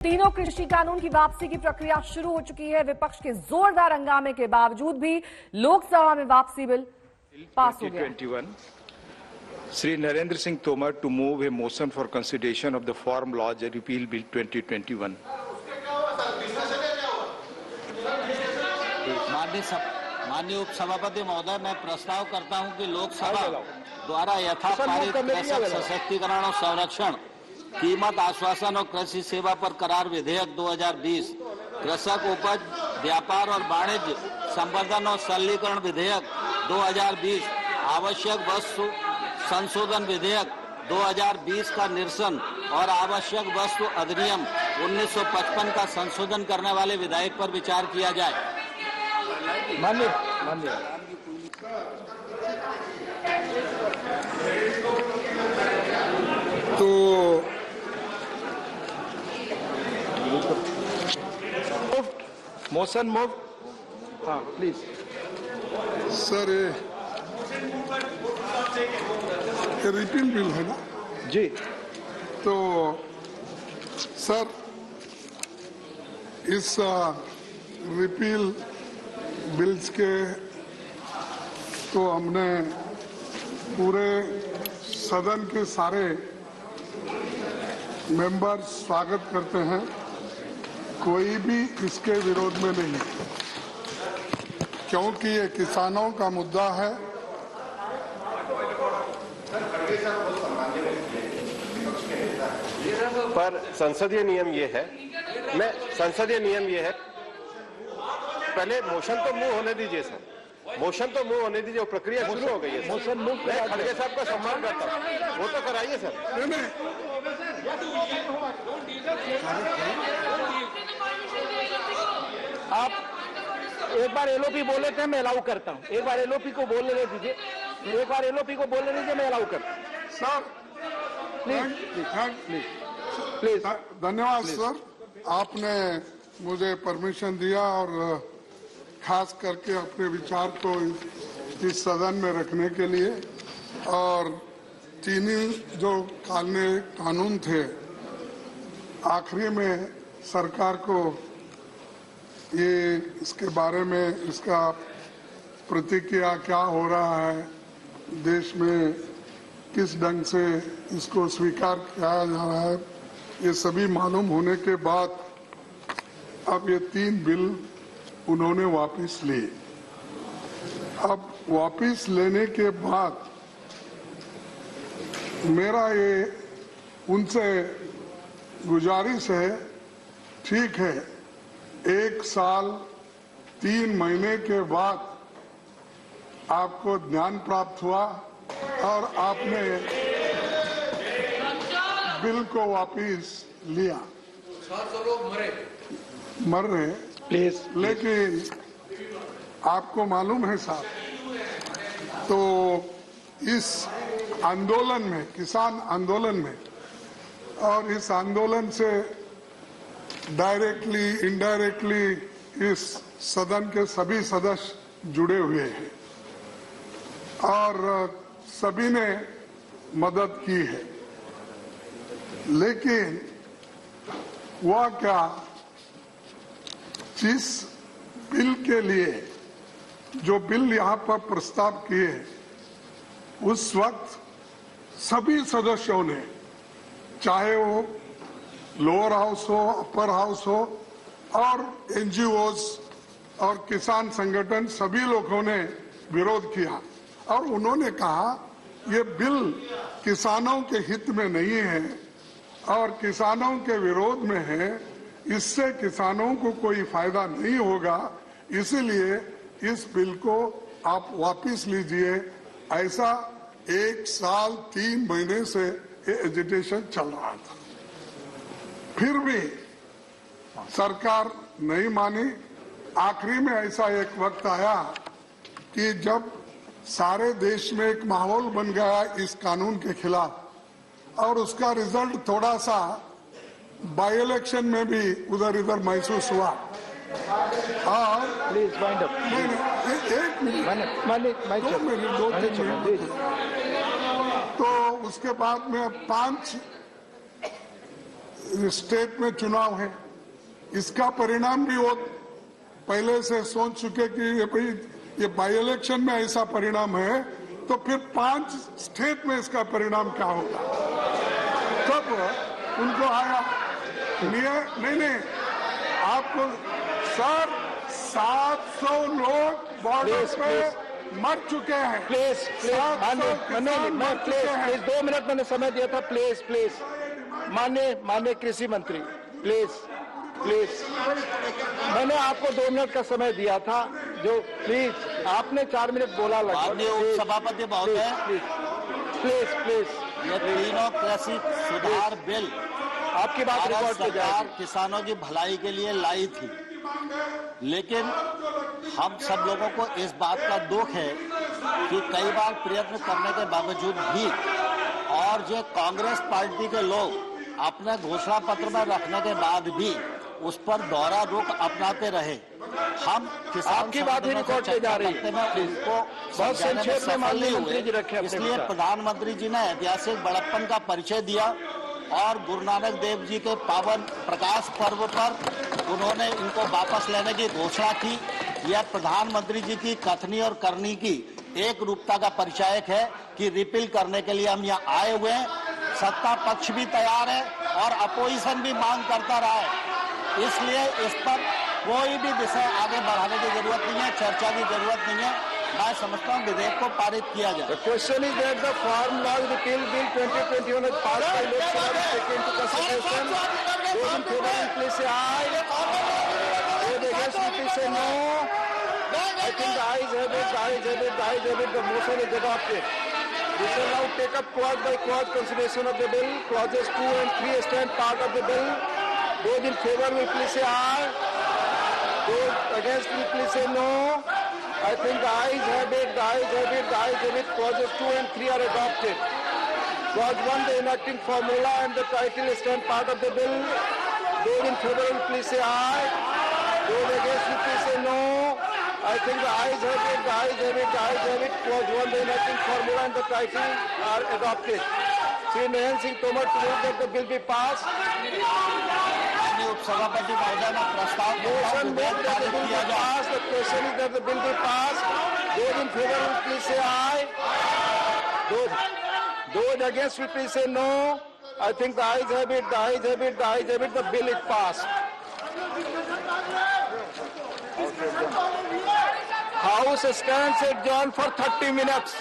तीनों कृषि कानून की वापसी की प्रक्रिया शुरू हो चुकी है। विपक्ष के जोरदार हंगामे के बावजूद भी लोकसभा में वापसी बिल पास हो गया। 2021 Shri Narendra Singh Tomar to move a motion for consideration of the farm laws repeal bill 2021। माननीय उपसभापति महोदय, मैं प्रस्ताव करता हूं कि लोकसभा द्वारा यथापारित कृषक सशक्तिकरण और संरक्षण, कीमत आश्वासन और कृषि सेवा पर करार विधेयक 2020, कृषक उपज व्यापार और वाणिज्य संवर्धन और सरलीकरण विधेयक 2020, आवश्यक वस्तु संशोधन विधेयक 2020 का निरसन और आवश्यक वस्तु अधिनियम 1955 का संशोधन करने वाले विधेयक पर विचार किया जाए। तो मोशन मूव। हाँ प्लीज सर, ये रिपील बिल है ना जी। तो सर, इस रिपील बिल्स के तो हमने पूरे सदन के सारे मेंबर स्वागत करते हैं। कोई भी इसके विरोध में नहीं, क्योंकि ये किसानों का मुद्दा है। पर संसदीय नियम ये है, पहले मोशन तो मूव होने दीजिए सर, मोशन तो मूव होने दीजिए, प्रक्रिया शुरू हो गई है। मोशन मूव, मैं खड़गे साहब का सम्मान करता हूँ, वो तो कराइए सर। आप एक बार एलओपी बोले थे, मैं अलाउ करता हूँ। एक बार एलओपी को बोलने दीजिए, मैं अलाउ करता हूँ। सर प्लीज, धन्यवाद सर, आपने मुझे परमिशन दिया और खास करके अपने विचार को इस सदन में रखने के लिए। और तीन जो कानून थे, आखिरी में सरकार को ये इसके बारे में इसका प्रतिक्रिया क्या हो रहा है, देश में किस ढंग से इसको स्वीकार किया जा रहा है, ये सभी मालूम होने के बाद अब ये तीन बिल उन्होंने वापस लिए। अब वापस लेने के बाद मेरा ये उनसे गुजारिश है, ठीक है, 1 साल 3 महीने के बाद आपको ज्ञान प्राप्त हुआ और आपने बिल को वापस लिया। मर रहे प्लीज, लेकिन आपको मालूम है साहब, तो इस आंदोलन में, किसान आंदोलन में, और इस आंदोलन से डायरेक्टली इनडायरेक्टली इस सदन के सभी सदस्य जुड़े हुए हैं और सभी ने मदद की है। लेकिन वह क्या, जिस बिल के लिए जो बिल यहाँ पर प्रस्ताव किए, उस वक्त सभी सदस्यों ने, चाहे वो लोअर हाउस हो, अपर हाउस हो, और एनजीओज और किसान संगठन, सभी लोगों ने विरोध किया और उन्होंने कहा ये बिल किसानों के हित में नहीं है और किसानों के विरोध में है, इससे किसानों को कोई फायदा नहीं होगा, इसीलिए इस बिल को आप वापस लीजिए। ऐसा 1 साल 3 महीने से ये एजिटेशन चल रहा था, फिर भी सरकार नहीं मानी। आखिरी में ऐसा एक वक्त आया कि जब सारे देश में एक माहौल बन गया इस कानून के खिलाफ और उसका रिजल्ट थोड़ा सा बाई इलेक्शन में भी उधर इधर महसूस हुआ। Please wind up. एक मिनट, 2-3 मिनट। तो उसके बाद में 5 स्टेट में चुनाव है, इसका परिणाम भी वो पहले से सोच चुके कि ये बाई इलेक्शन में ऐसा परिणाम है तो फिर 5 स्टेट में इसका परिणाम क्या होगा। तब उनको आया नहीं आपको सर 700 लोग बॉर्डर पे मर चुके हैं। प्लीज प्लीज 2 मिनट मैंने समय दिया था। प्लीज माननीय कृषि मंत्री प्लीज मैंने आपको 2 मिनट का समय दिया था, जो प्लीज आपने 4 मिनट बोला लगा। माननीय उपसभापति महोदय प्लीज ये तीनों कृषि सुधार बिल आपकी बात भारत रिकॉर्ड की सरकार जाएगी। किसानों की भलाई के लिए लाई थी, लेकिन हम सब लोगों को इस बात का दुख है कि कई बार प्रयत्न करने के बावजूद भी और जो कांग्रेस पार्टी के लोग अपने घोषणा पत्र में रखने के बाद भी उस पर दोहरा रुख अपनाते रहे। हम किसान आपकी बात ही रिकॉर्ड पे जा रही है। उनको बहुत संक्षेप में माननीय मंत्री जी हुए, रखे अपने इसलिए विचार। प्रधानमंत्री जी ने ऐतिहासिक बड़प्पन का परिचय दिया और गुरु नानक देव जी के पावन प्रकाश पर्व पर उन्होंने इनको वापस लेने की घोषणा की। यह प्रधानमंत्री जी की कथनी और करनी की एक रूपता का परिचायक है कि रिपील करने के लिए हम यहाँ आए हुए हैं। सत्ता पक्ष भी तैयार है और अपोजिशन भी मांग करता रहा है, इसलिए इस पर कोई भी विषय आगे बढ़ाने की जरूरत नहीं है, चर्चा की जरूरत नहीं है। मैं समझता हूँ विधेयक को पारित किया जाए। The question is that the Farm Law Repeal Bill 2021 is passed by Lok Sabha to take into consideration. Those in favor will please say aye. Those against will please say no. I think the ayes have it. The motion is adopted. We shall now take up clause by clause consideration of the bill. Clauses 2 and 3 stand part of the bill. Those in favor will please say aye. Those against will please say no. I think the ayes have it. Clauses 2 and 3 are adopted. Clause 1, the enacting formula and the title stand part of the bill. Those in favor will please say aye. Those against will please say no. I think the ayes have it. Clause 1, the enacting formula and the title are adopted. Shri Narendra Singh Tomar to move that the bill be passed. उपसभापति महोदय ने प्रस्ताव Motion moved that the bill be passed. The question is that the bill be passed. Those in favor will please say aye. Those against will please say no. I think the ayes have it. The bill is passed. House stands adjourned for 30 minutes.